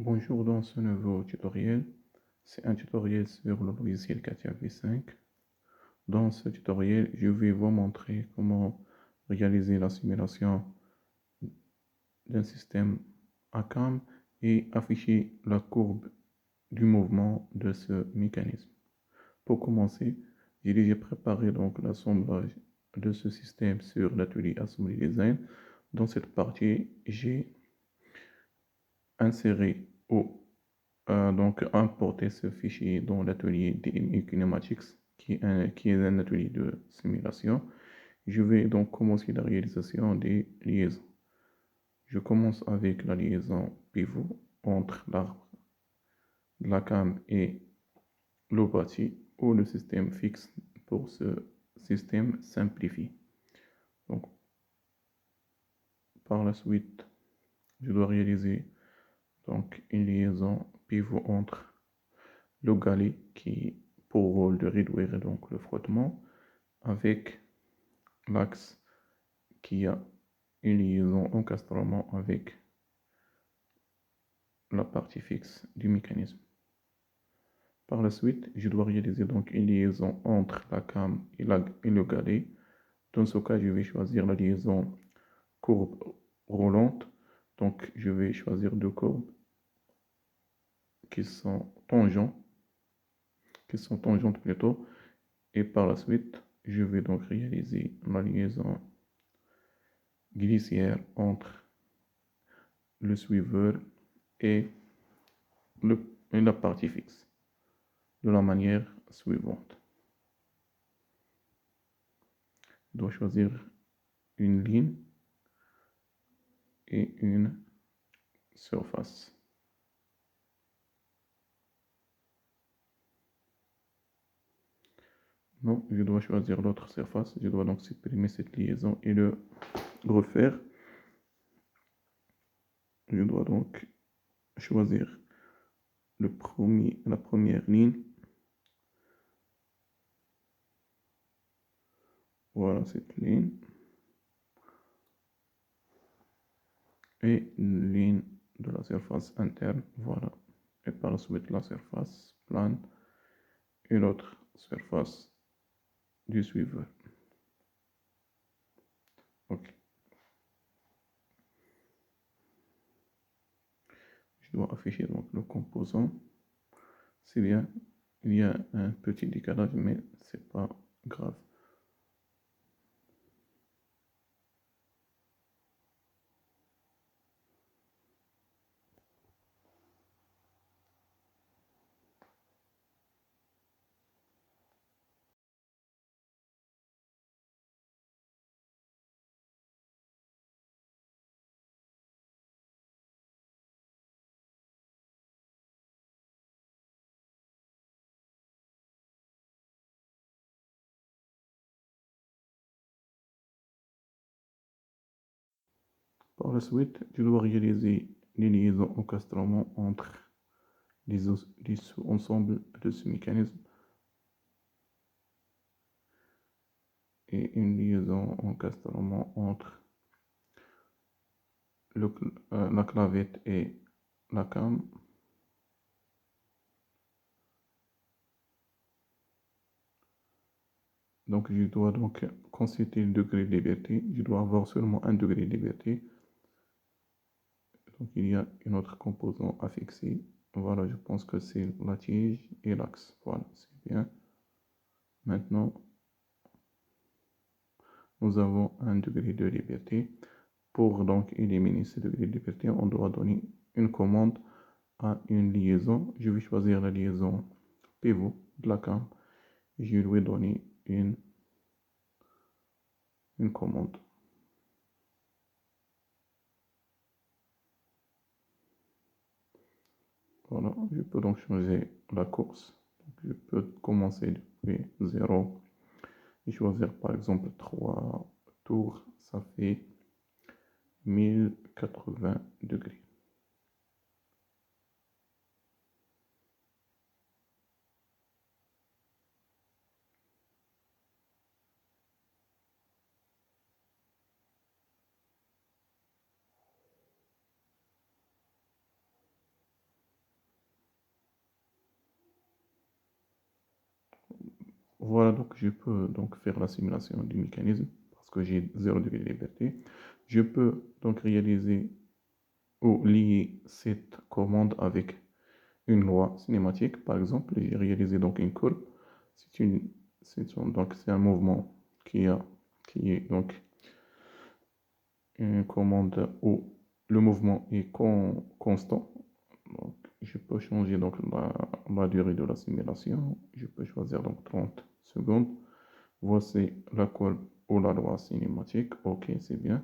Bonjour, dans ce nouveau tutoriel, c'est un tutoriel sur le logiciel CATIA V5. Dans ce tutoriel, je vais vous montrer comment réaliser la simulation d'un système ACAM et afficher la courbe du mouvement de ce mécanisme. Pour commencer, j'ai déjà préparé donc l'assemblage de ce système sur l'atelier Assembly Design. Dans cette partie, j'ai inséré ou donc importer ce fichier dans l'atelier DMU Kinematics qui est un atelier de simulation. Je vais donc commencer la réalisation des liaisons. Je commence avec la liaison pivot entre l'arbre, la cam et le bâti ou le système fixe pour ce système simplifié. Donc, par la suite, je dois réaliser donc une liaison pivot entre le galet qui pour rôle de réduire donc le frottement avec l'axe qui a une liaison encastrement avec la partie fixe du mécanisme. Par la suite, je dois réaliser donc une liaison entre la cam et le galet. Dans ce cas, je vais choisir la liaison courbe roulante. Donc, je vais choisir deux courbes qui sont tangentes plutôt. Et par la suite, je vais donc réaliser la liaison glissière entre le suiveur et, la partie fixe de la manière suivante. Je dois choisir une ligne et une surface. Non, je dois choisir l'autre surface. Je dois donc supprimer cette liaison et le refaire. Je dois donc choisir la première ligne. Voilà cette ligne. Et une ligne de la surface interne. Voilà. Et par la suite la surface plane et l'autre surface du suiveur. Ok. Je dois afficher donc le composant. C'est bien, il y a un petit décalage, mais c'est pas grave. Par la suite, tu dois réaliser les liaisons encastrement entre les ensembles de ce mécanisme et une liaison encastrement entre la clavette et la cam. Donc, je dois donc consulter le degré de liberté. Je dois avoir seulement un degré de liberté. Donc, il y a une autre composant à fixer. Voilà, je pense que c'est la tige et l'axe. Voilà, c'est bien. Maintenant, nous avons un degré de liberté. Pour donc éliminer ce degré de liberté, on doit donner une commande à une liaison. Je vais choisir la liaison pivot de la cam. Je vais donner une commande. Voilà, je peux donc changer la course. Donc, je peux commencer depuis 0 et choisir par exemple 3 tours. Ça fait 1080 degrés. Voilà, donc je peux donc faire la simulation du mécanisme parce que j'ai 0 degré de liberté. Je peux donc réaliser ou lier cette commande avec une loi cinématique. Par exemple, j'ai réalisé donc une courbe. C'est un mouvement qui est donc une commande où le mouvement est constant. Donc, je peux changer donc la durée de la simulation. Je peux choisir donc 30 secondes. Voici la courbe ou la loi cinématique. OK, c'est bien.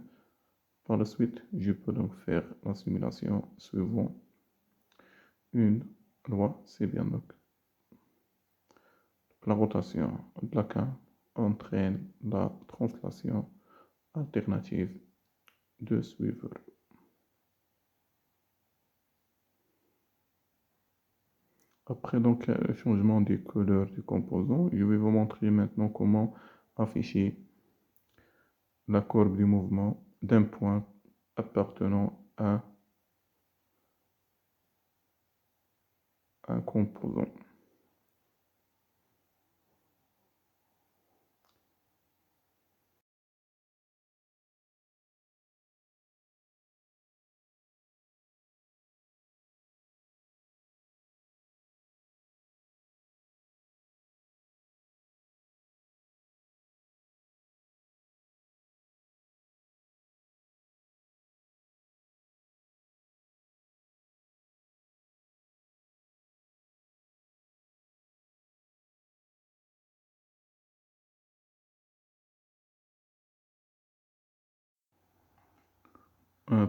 Par la suite, je peux donc faire la simulation suivant une loi. C'est bien donc. La rotation de la Lacan entraîne la translation alternative de suivre. Après donc le changement des couleurs du composant, je vais vous montrer maintenant comment afficher la courbe du mouvement d'un point appartenant à un composant.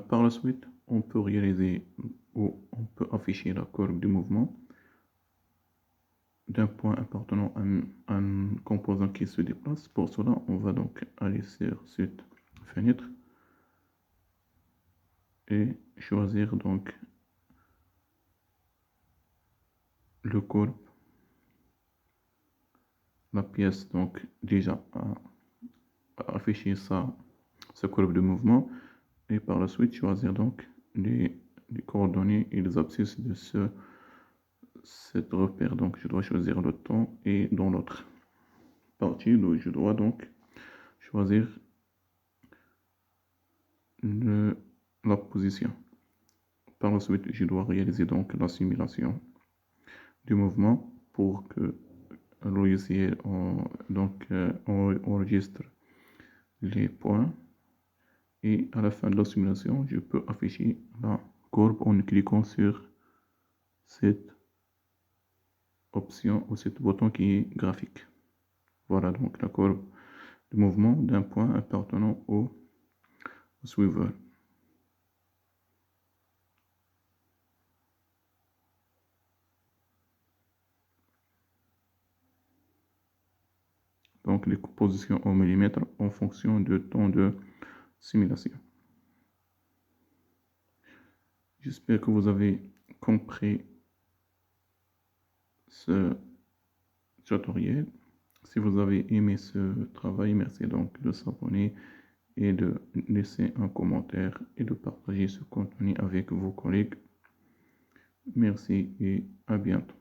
Par la suite, on peut réaliser ou on peut afficher la courbe du mouvement d'un point appartenant à un composant qui se déplace. Pour cela, on va donc aller sur cette fenêtre et choisir donc le courbe, la pièce donc déjà a affiché sa courbe de mouvement et par la suite choisir donc les coordonnées et les abscisses de cet repère. Donc je dois choisir le temps et dans l'autre partie, je dois donc choisir la position. Par la suite, je dois réaliser donc la simulation du mouvement pour que le logiciel enregistre les points et à la fin de la simulation, je peux afficher la courbe en cliquant sur cette option ou ce bouton qui est graphique. Voilà donc la courbe de mouvement d'un point appartenant au suiveur. Donc les positions en millimètres en fonction du temps de simulation. J'espère que vous avez compris ce tutoriel. Si vous avez aimé ce travail, merci donc de s'abonner et de laisser un commentaire et de partager ce contenu avec vos collègues. Merci et à bientôt.